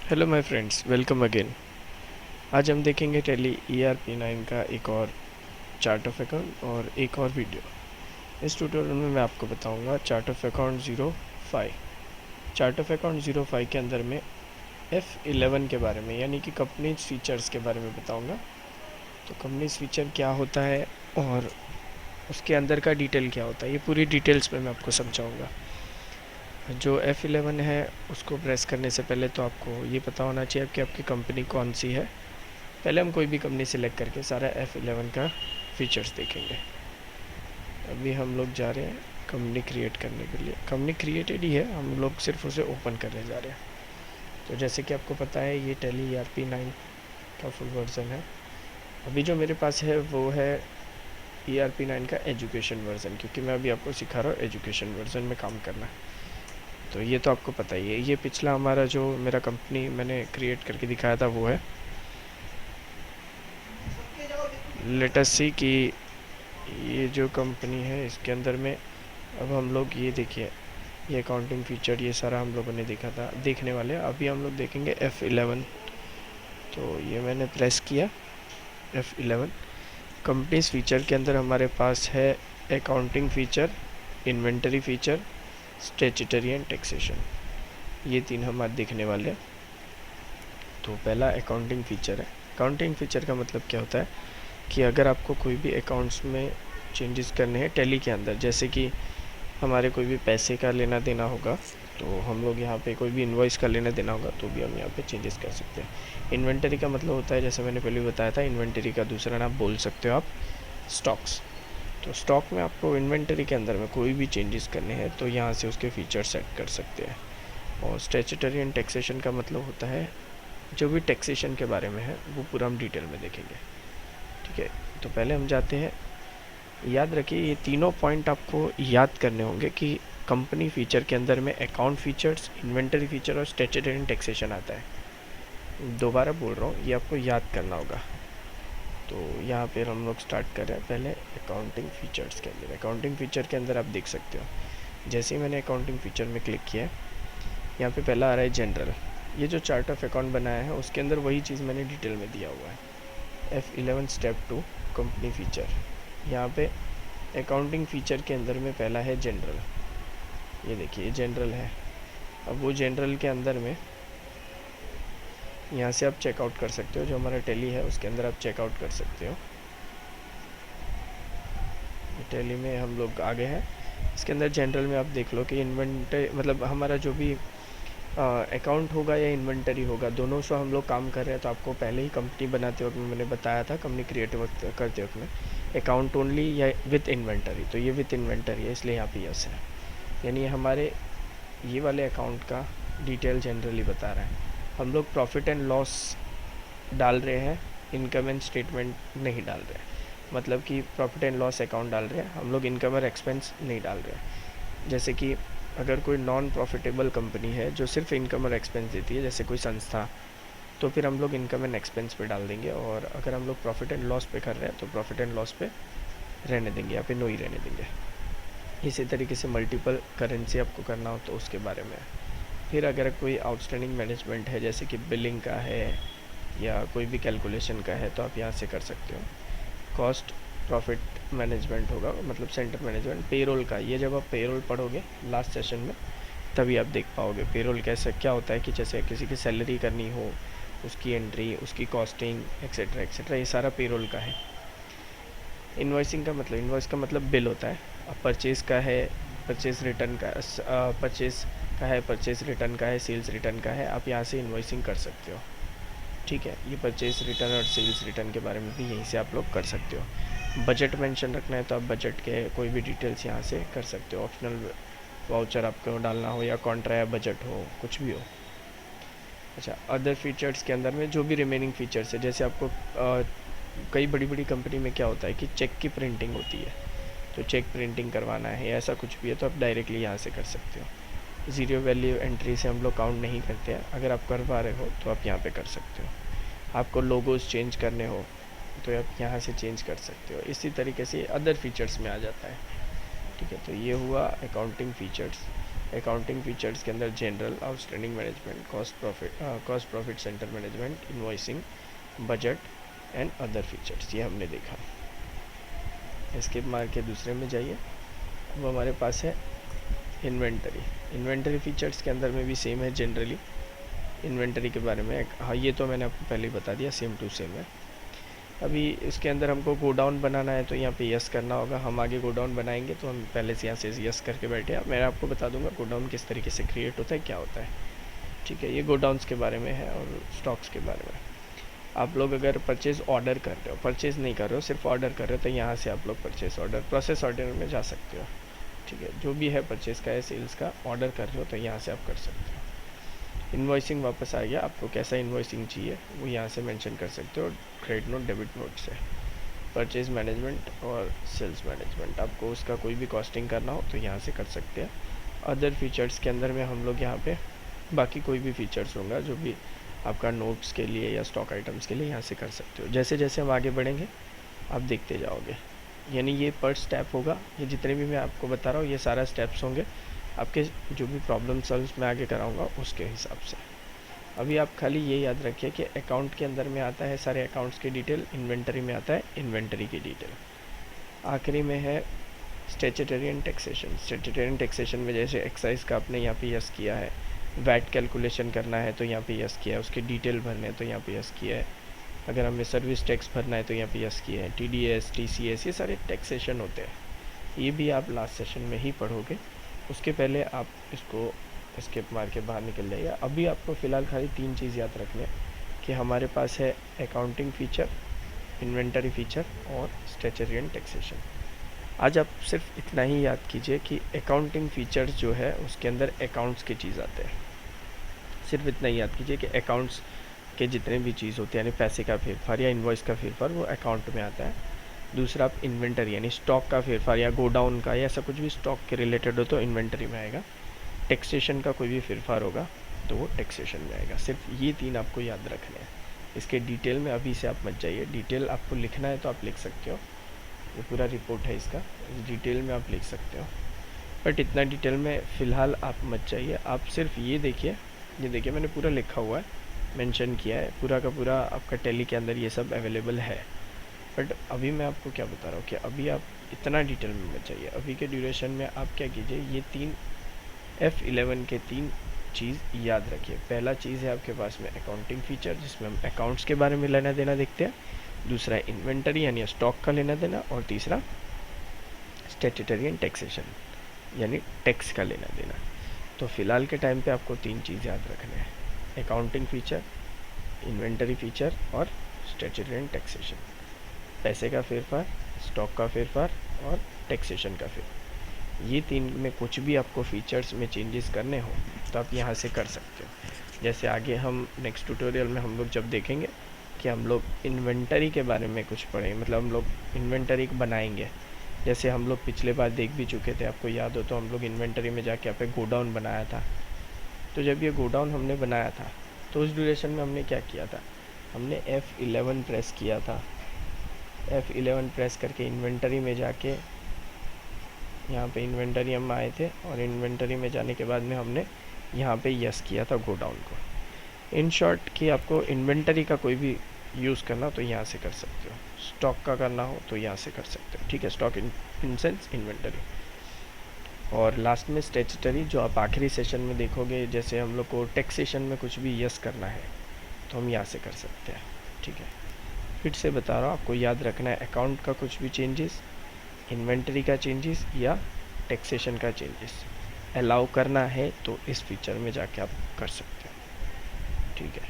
Hello my friends, welcome again. आज हम देखेंगे टैली ERP9 का एक और चार्ट ऑफ अकाउंट और एक और वीडियो। इस ट्यूटोरियल में मैं आपको बताऊंगा chart of account 05। Chart of account 05 के अंदर में F11 के बारे में, यानी कि कंपनीज फीचर्स के बारे में बताऊंगा। तो कंपनीज फीचर क्या होता है और उसके अंदर का डिटेल क्या होता है, ये पूरी डिटेल्स में मैं आपको समझाऊँगा। जो F11 है उसको प्रेस करने से पहले तो आपको ये पता होना चाहिए कि आपकी कंपनी कौन सी है। पहले हम कोई भी कंपनी सेलेक्ट करके सारा F11 का फीचर्स देखेंगे। अभी हम लोग जा रहे हैं कंपनी क्रिएट करने के लिए। कंपनी क्रिएटेड ही है, हम लोग सिर्फ उसे ओपन करने जा रहे हैं। तो जैसे कि आपको पता है ये टैली ERP9 का फुल वर्जन है। अभी जो मेरे पास है वो है ERP9 का एजुकेशन वर्जन, क्योंकि मैं अभी आपको सिखा रहा हूँ एजुकेशन वर्जन में काम करना। तो ये तो आपको पता ही है। ये पिछला हमारा जो मेरा कंपनी मैंने क्रिएट करके दिखाया था वो है। लेट अस सी कि ये जो कंपनी है इसके अंदर में अब हम लोग ये देखिए, ये अकाउंटिंग फीचर ये सारा हम लोगों ने देखा था, देखने वाले। अभी हम लोग देखेंगे F11। तो ये मैंने प्रेस किया F11। कंपनीज फीचर के अंदर हमारे पास है accounting feature, inventory feature, statutory and taxation. ये तीन हम आज देखने वाले हैं। तो पहला अकाउंटिंग फीचर है। अकाउंटिंग फीचर का मतलब क्या होता है कि अगर आपको कोई भी अकाउंट्स में चेंजेस करने हैं टैली के अंदर, जैसे कि हमारे कोई भी पैसे का लेना देना होगा, तो हम लोग यहाँ पे कोई भी इन्वॉइस का लेना देना होगा तो भी हम यहाँ पे चेंजेस कर सकते हैं। इन्वेंटरी का मतलब होता है, जैसे मैंने पहले बताया था, इन्वेंटरी का दूसरा नाम बोल सकते हो आप स्टॉक्स। तो स्टॉक में आपको इन्वेंटरी के अंदर में कोई भी चेंजेस करने हैं तो यहाँ से उसके फीचर सेट कर सकते हैं। और स्टैट्यूटरी एंड टैक्सेशन का मतलब होता है जो भी टैक्सेशन के बारे में है वो पूरा हम डिटेल में देखेंगे। ठीक है, तो पहले हम जाते हैं। याद रखिए ये तीनों पॉइंट आपको याद करने होंगे कि कंपनी फीचर के अंदर में अकाउंट फीचर्स, इन्वेंटरी फीचर और स्टैट्यूटरी एंड टैक्सेशन आता है। दोबारा बोल रहा हूँ, ये आपको याद करना होगा। तो यहाँ पर हम लोग स्टार्ट कर रहे हैं पहले अकाउंटिंग फीचर्स के अंदर। अकाउंटिंग फीचर के अंदर आप देख सकते हो, जैसे ही मैंने अकाउंटिंग फीचर में क्लिक किया, यहाँ पे पहला आ रहा है जनरल। ये जो चार्ट ऑफ अकाउंट बनाया है उसके अंदर वही चीज़ मैंने डिटेल में दिया हुआ है। F11 step 2 company feature. यहाँ पे अकाउंटिंग फीचर के अंदर में पहला है जनरल। ये देखिए जनरल है। अब वो जनरल के अंदर में यहाँ से आप चेकआउट कर सकते हो, जो हमारा टैली है उसके अंदर आप चेकआउट कर सकते हो। टैली में हम लोग आगे हैं, इसके अंदर जनरल में आप देख लो कि इन्वेंटरी मतलब हमारा जो भी अकाउंट होगा या इन्वेंटरी होगा, दोनों से हम लोग काम कर रहे हैं। तो आपको पहले ही कंपनी बनाते वक्त मैंने बताया था, कंपनी क्रिएट करते वक्त में अकाउंट ओनली या विथ इन्वेंटरी। तो ये विथ इन्वेंटरी है, इसलिए यहाँ पे यस है, यानी हमारे ये वाले अकाउंट का डिटेल जनरली बता रहा है। हम लोग प्रॉफिट एंड लॉस डाल रहे हैं, इनकम एंड स्टेटमेंट नहीं डाल रहे हैं। मतलब कि प्रॉफिट एंड लॉस अकाउंट डाल रहे हैं हम लोग, इनकम और एक्सपेंस नहीं डाल रहे हैं। जैसे कि अगर कोई नॉन प्रॉफिटेबल कंपनी है जो सिर्फ इनकम और एक्सपेंस देती है, जैसे कोई संस्था, तो फिर हम लोग इनकम एंड एक्सपेंस पे डाल देंगे। और अगर हम लोग प्रॉफिट एंड लॉस पे कर रहे हैं तो प्रॉफिट एंड लॉस पे रहने देंगे, या फिर नो ही रहने देंगे। इसी तरीके से मल्टीपल करेंसी आपको करना हो तो उसके बारे में। फिर अगर कोई आउटस्टैंडिंग मैनेजमेंट है, जैसे कि बिलिंग का है या कोई भी कैलकुलेशन का है, तो आप यहाँ से कर सकते हो। कॉस्ट प्रॉफिट मैनेजमेंट होगा, मतलब सेंटर मैनेजमेंट। पेरोल का, ये जब आप पेरोल पढ़ोगे लास्ट सेशन में तभी आप देख पाओगे पेरोल कैसे क्या होता है, कि जैसे किसी की सैलरी करनी हो, उसकी एंट्री, उसकी कॉस्टिंग एक्सेट्रा एक्सेट्रा, ये सारा पेरोल का है। इन्वॉइसिंग का मतलब, इन्वॉइस का मतलब बिल होता है। अब परचेज़ का है, परचेज़ रिटर्न का, परचेज़ का है, परचेज़ रिटर्न का है, सेल्स रिटर्न का है, आप यहाँ से इन्वॉइसिंग कर सकते हो। ठीक है, ये परचेज़ रिटर्न और सेल्स रिटर्न के बारे में भी यहीं से आप लोग कर सकते हो। बजट मेंशन रखना है तो आप बजट के कोई भी डिटेल्स यहाँ से कर सकते हो। ऑप्शनल वाउचर आपको डालना हो या कॉन्ट्रा या बजट हो, कुछ भी हो। अच्छा, अदर फीचर्स के अंदर में जो भी रिमेनिंग फीचर्स है, जैसे आपको कई बड़ी बड़ी कंपनी में क्या होता है कि चेक की प्रिंटिंग होती है, तो चेक प्रिंटिंग करवाना है या ऐसा कुछ भी है तो आप डायरेक्टली यहाँ से कर सकते हो। ज़ीरो वैल्यू एंट्री से हम लोग काउंट नहीं करते हैं, अगर आप करवा रहे हो तो आप यहाँ पे कर सकते हो। आपको लोगोस चेंज करने हो तो आप यहाँ से चेंज कर सकते हो। इसी तरीके से अदर फीचर्स में आ जाता है। ठीक है, तो ये हुआ अकाउंटिंग फीचर्स। अकाउंटिंग फीचर्स के अंदर general, outstanding management, cost profit centre management, invoicing, budget and other features, ये हमने देखा। स्किप मार के दूसरे में जाइए। अब हमारे पास है इन्वेंटरी। इन्वेंटरी फीचर्स के अंदर में भी सेम है जनरली। इन्वेंटरी के बारे में हाँ, ये तो मैंने आपको पहले ही बता दिया, सेम टू सेम है। अभी इसके अंदर हमको गोडाउन बनाना है तो यहाँ पे यस करना होगा। हम आगे गोडाउन बनाएंगे तो हम पहले से यहाँ से यस करके बैठे हैं। मैं आपको बता दूंगा गोडाउन किस तरीके से क्रिएट होता है, क्या होता है। ठीक है, ये गोडाउन्स के बारे में है और स्टॉक्स के बारे में। आप लोग अगर परचेज़ ऑर्डर कर रहे हो, परचेज़ नहीं कर रहे हो, सिर्फ ऑर्डर कर रहे हो, तो यहाँ से आप लोग परचेज़ ऑर्डर, प्रोसेस ऑर्डर में जा सकते हो। ठीक है, जो भी है परचेज़ का या सेल्स का ऑर्डर कर रहे हो तो यहाँ से आप कर सकते हो। इन्वॉइसिंग वापस आ गया, आपको कैसा इन्वॉइसिंग चाहिए वो यहाँ से मेंशन कर सकते हो क्रेडिट नोट, डेबिट नोट से। परचेज़ मैनेजमेंट और सेल्स मैनेजमेंट, आपको उसका कोई भी कॉस्टिंग करना हो तो यहाँ से कर सकते हैं। अदर फीचर्स के अंदर में हम लोग यहाँ पे बाकी कोई भी फीचर्स होगा जो भी आपका नोट्स के लिए या स्टॉक आइटम्स के लिए यहाँ से कर सकते हो। जैसे जैसे हम आगे बढ़ेंगे आप देखते जाओगे, यानी ये पर स्टेप होगा। ये जितने भी मैं आपको बता रहा हूँ ये सारा स्टेप्स होंगे आपके जो भी प्रॉब्लम सॉल्व मैं आगे कराऊंगा उसके हिसाब से। अभी आप खाली ये याद रखिए कि अकाउंट के अंदर में आता है सारे अकाउंट्स की डिटेल, इन्वेंटरी में आता है इन्वेंटरी की डिटेल, आखिरी में है statutory and taxation. Statutory and taxation में जैसे एक्साइज का आपने यहाँ पे यस किया है, वैट कैलकुलेशन करना है तो यहाँ पे यस किया है, उसके डिटेल भरने हैं तो यहाँ पे यस किया है, अगर हमें सर्विस टैक्स भरना है तो यहाँ पे यस किया है, TDS, TCS, ये सारे टैक्सेशन होते हैं। ये भी आप लास्ट सेशन में ही पढ़ोगे, उसके पहले आप इसको स्किप मार के बाहर निकल जाइए। अभी आपको फ़िलहाल खाली 3 चीज़ याद रखनी है कि हमारे पास है अकाउंटिंग फ़ीचर, इन्वेंटरी फ़ीचर और स्टैट्यूटरी एंड टैक्सेशन। आज आप सिर्फ इतना ही याद कीजिए कि अकाउंटिंग फ़ीचर्स जो है उसके अंदर अकाउंट्स की चीज़ आते हैं। सिर्फ इतना ही याद कीजिए कि अकाउंट्स के जितने भी चीज़ होते हैं यानी पैसे का फेरफार या इन्वॉइस का फेरफार वो अकाउंट में आता है। दूसरा आप इन्वेंटरी यानी स्टॉक का फेरफार या गोडाउन का या ऐसा कुछ भी स्टॉक के रिलेटेड हो तो इन्वेंटरी में आएगा। टैक्सेशन का कोई भी फेरफार होगा तो वो टैक्सेशन में आएगा। सिर्फ ये 3 आपको याद रखने हैं। इसके डिटेल में अभी से आप मत जाइए, डिटेल आपको लिखना है तो आप लिख सकते हो, ये पूरा रिपोर्ट है इसका, इस डिटेल में आप लिख सकते हो, बट इतना डिटेल में फ़िलहाल आप मत जाइए। आप सिर्फ ये देखिए, ये देखिए मैंने पूरा लिखा हुआ है, मेंशन किया है, पूरा का पूरा आपका टैली के अंदर ये सब अवेलेबल है। बट अभी मैं आपको क्या बता रहा हूँ कि अभी आप इतना डिटेल में मत जाइए। अभी के ड्यूरेशन में आप क्या कीजिए, ये 3 F11 के 3 चीज़ याद रखिए। पहला चीज़ है आपके पास में अकाउंटिंग फ़ीचर जिसमें हम अकाउंट्स के बारे में लेना देना देखते हैं, दूसरा इन्वेंटरी यानी स्टॉक का लेना देना, और तीसरा स्टैट्यूटरी एंड टैक्सेशन यानी टैक्स का लेना देना। तो फ़िलहाल के टाइम पे आपको 3 चीज़ याद रखने हैं, अकाउंटिंग फ़ीचर, इन्वेंटरी फ़ीचर और स्टैट्यूटरी एंड टैक्सेशन। पैसे का फेरफार, स्टॉक का फेरफार और टैक्सेशन का फेरफार, ये 3 में कुछ भी आपको फीचर्स में चेंजेस करने हो तो आप यहाँ से कर सकते हो। जैसे आगे हम नेक्स्ट ट्यूटोरियल में हम लोग जब देखेंगे कि हम लोग इन्वेंटरी के बारे में कुछ पढ़ेंगे, मतलब हम लोग इन्वेंटरी बनाएंगे। जैसे हम लोग पिछले बार देख भी चुके थे, आपको याद हो तो हम लोग इन्वेंटरी में जाके यहाँ पे गोडाउन बनाया था। तो जब ये गोडाउन हमने बनाया था तो उस ड्यूरेशन में हमने क्या किया था, हमने F11 प्रेस किया था। F11 प्रेस करके इन्वेंटरी में जाके यहाँ पे इन्वेंटरी हम आए थे और इन्वेंटरी में जाने के बाद में हमने यहाँ पे यस किया था गोडाउन को। इन शॉर्ट कि आपको इन्वेंटरी का कोई भी यूज़ करना तो यहाँ से कर सकते हो, स्टॉक का करना हो तो यहाँ से कर सकते हो। ठीक है, स्टॉक इन सेंस इन्वेंटरी। और लास्ट में स्टैट्यूटरी जो आप आखिरी सेशन में देखोगे, जैसे हम लोग को टैक्सेशन में कुछ भी यस करना है तो हम यहाँ से कर सकते हैं। ठीक है, फिर से बता रहा हूँ, आपको याद रखना है अकाउंट का कुछ भी चेंजेस, इन्वेंटरी का चेंजेस या टैक्सेशन का चेंजेस अलाउ करना है तो इस फीचर में जाके आप कर सकते हो। ठीक है,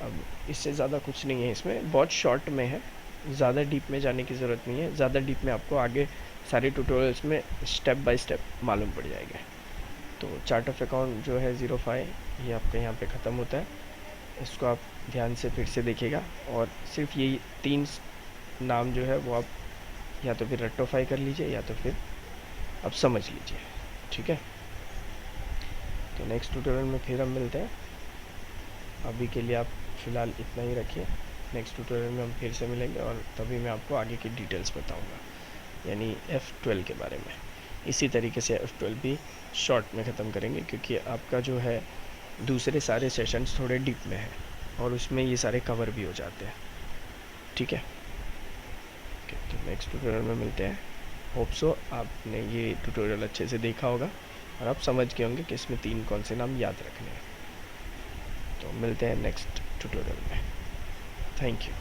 अब इससे ज़्यादा कुछ नहीं है, इसमें बहुत शॉर्ट में है, ज़्यादा डीप में जाने की ज़रूरत नहीं है। ज़्यादा डीप में आपको आगे सारे ट्यूटोरियल्स में स्टेप बाय स्टेप मालूम पड़ जाएगा। तो चार्ट ऑफ अकाउंट जो है 05 ये आपका यहाँ पे ख़त्म होता है। इसको आप ध्यान से फिर से देखिएगा और सिर्फ ये 3 नाम जो है वो आप या तो फिर रेक्टिफाई कर लीजिए या तो फिर आप समझ लीजिए। ठीक है, तो नेक्स्ट ट्यूटोरियल में फिर हम मिलते हैं। अभी के लिए आप फ़िलहाल इतना ही रखिए, नेक्स्ट ट्यूटोरियल में हम फिर से मिलेंगे और तभी मैं आपको आगे की डिटेल्स बताऊंगा, यानी F12 के बारे में। इसी तरीके से F12 भी शॉर्ट में ख़त्म करेंगे, क्योंकि आपका जो है दूसरे सारे सेशंस थोड़े डीप में है और उसमें ये सारे कवर भी हो जाते हैं। ठीक है, तो नेक्स्ट ट्यूटोरियल में मिलते हैं। होप सो आपने ये ट्यूटोरियल अच्छे से देखा होगा और आप समझ गए होंगे कि इसमें 3 कौन से नाम याद रखने हैं। तो मिलते हैं नेक्स्ट ट्यूटोरियल में। Thank you.